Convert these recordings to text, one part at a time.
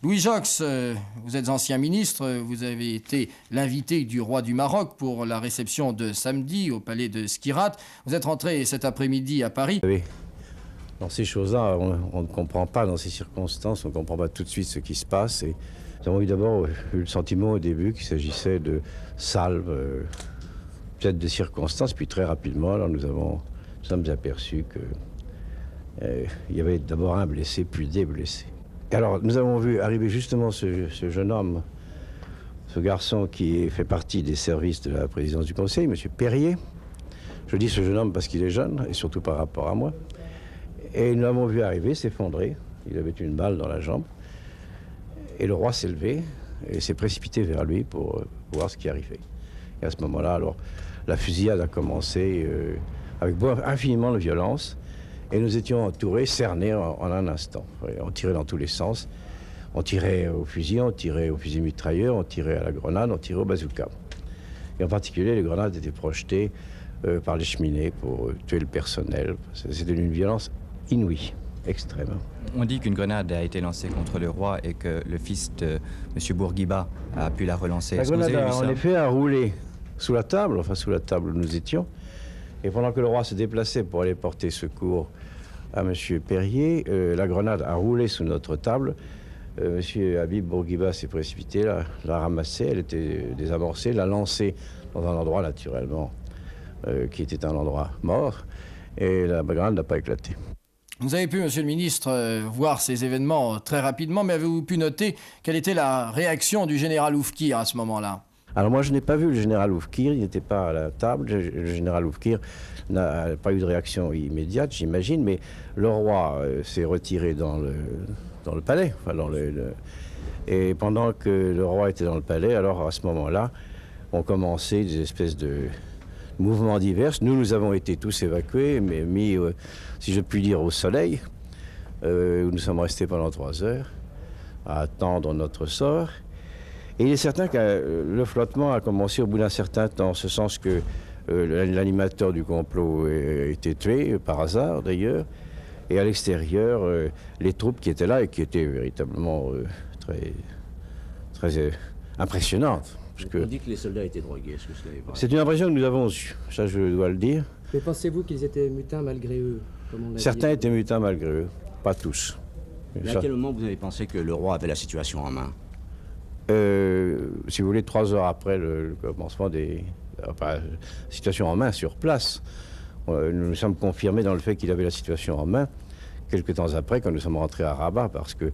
Louis Joxe, vous êtes ancien ministre, vous avez été l'invité du roi du Maroc pour la réception de samedi au palais de Skhirat. Vous êtes rentré cet après-midi à Paris. Oui. Dans ces choses-là, on ne comprend pas, dans ces circonstances, on ne comprend pas tout de suite ce qui se passe. Et nous avons d'abord eu le sentiment au début qu'il s'agissait de salves, peut-être de circonstances, puis très rapidement, alors nous sommes aperçus qu'il y avait d'abord un blessé, puis des blessés. Et alors, nous avons vu arriver justement ce jeune homme, ce garçon qui fait partie des services de la présidence du Conseil, M. Perrier. Je dis ce jeune homme parce qu'il est jeune, et surtout par rapport à moi. Et nous l'avons vu arriver, s'effondrer. Il avait une balle dans la jambe. Et le roi s'est levé et s'est précipité vers lui pour voir ce qui arrivait. Et à ce moment-là, alors, la fusillade a commencé avec infiniment de violence. Et nous étions entourés, cernés en un instant. On tirait dans tous les sens. On tirait au fusil, on tirait au fusil mitrailleur, on tirait à la grenade, on tirait au bazooka. Et en particulier, les grenades étaient projetées par les cheminées pour tuer le personnel. C'était une violence inouïe, extrême. On dit qu'une grenade a été lancée contre le roi et que le fils de M. Bourguiba a pu la relancer. La grenade en effet a roulé sous la table, enfin sous la table où nous étions. Et pendant que le roi se déplaçait pour aller porter secours à M. Perrier, la grenade a roulé sous notre table. M. Habib Bourguiba s'est précipité, l'a ramassée, elle était désamorcée, l'a lancée dans un endroit naturellement qui était un endroit mort, et la grenade n'a pas éclaté. Vous avez pu, Monsieur le Ministre, voir ces événements très rapidement, mais avez-vous pu noter quelle était la réaction du général Oufkir à ce moment-là? Alors moi, je n'ai pas vu le général Oufkir, il n'était pas à la table. Le général Oufkir n'a pas eu de réaction immédiate, j'imagine, mais le roi s'est retiré dans le palais. Enfin, et pendant que le roi était dans le palais, alors à ce moment-là, ont commencé des espèces de mouvements divers. Nous avons été tous évacués, mais mis, si je puis dire, au soleil, où nous sommes restés pendant 3 heures à attendre notre sort. Et il est certain que le flottement a commencé au bout d'un certain temps, en ce sens que l'animateur du complot a été tué, par hasard d'ailleurs, et à l'extérieur, les troupes qui étaient là et qui étaient véritablement très impressionnantes. On dit que les soldats étaient drogués, est-ce que c'est vrai? C'est une impression que nous avons eue, ça je dois le dire. Mais pensez-vous qu'ils étaient mutins malgré eux, comme on l'a dit? Certains étaient mutins malgré eux, pas tous. Mais à quel moment vous avez pensé que le roi avait la situation en main? Si vous voulez, 3 heures après le commencement la situation en main sur place, nous nous sommes confirmés dans le fait qu'il avait la situation en main quelques temps après, quand nous sommes rentrés à Rabat, parce que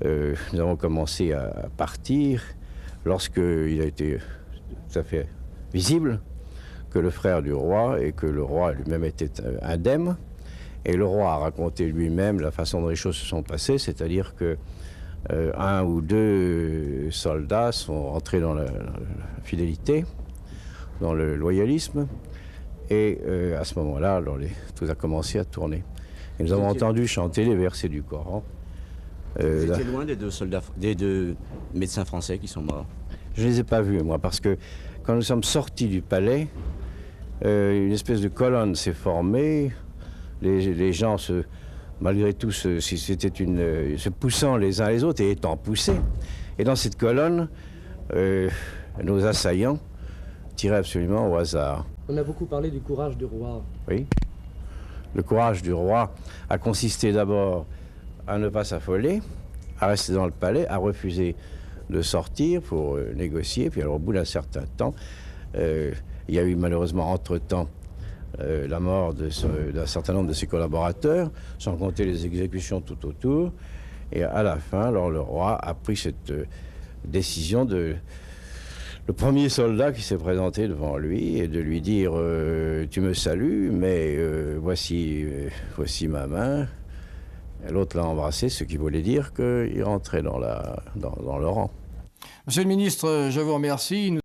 nous avons commencé à partir lorsqu'il a été tout à fait visible que le frère du roi et que le roi lui-même était indemne. Et le roi a raconté lui-même la façon dont les choses se sont passées, c'est-à-dire que 1 ou 2 soldats sont entrés dans la fidélité, dans le loyalisme, et à ce moment-là, tout a commencé à tourner. Et nous avons entendu chanter les versets du Coran. Vous étiez loin des deux médecins français qui sont morts? Je ne les ai pas vus, moi, parce que quand nous sommes sortis du palais, une espèce de colonne s'est formée. Les gens malgré tout, se poussant les uns les autres et étant poussés. Et dans cette colonne, nos assaillants tiraient absolument au hasard. On a beaucoup parlé du courage du roi. Oui. Le courage du roi a consisté d'abord à ne pas s'affoler, à rester dans le palais, à refuser de sortir pour négocier. Puis alors, au bout d'un certain temps, il y a eu malheureusement entre-temps la mort d'un certain nombre de ses collaborateurs, sans compter les exécutions tout autour. Et à la fin, alors, le roi a pris cette décision le premier soldat qui s'est présenté devant lui et de lui dire tu me salues, mais voici ma main. L'autre l'a embrassé, ce qui voulait dire qu'il rentrait dans le rang. Monsieur le ministre, je vous remercie.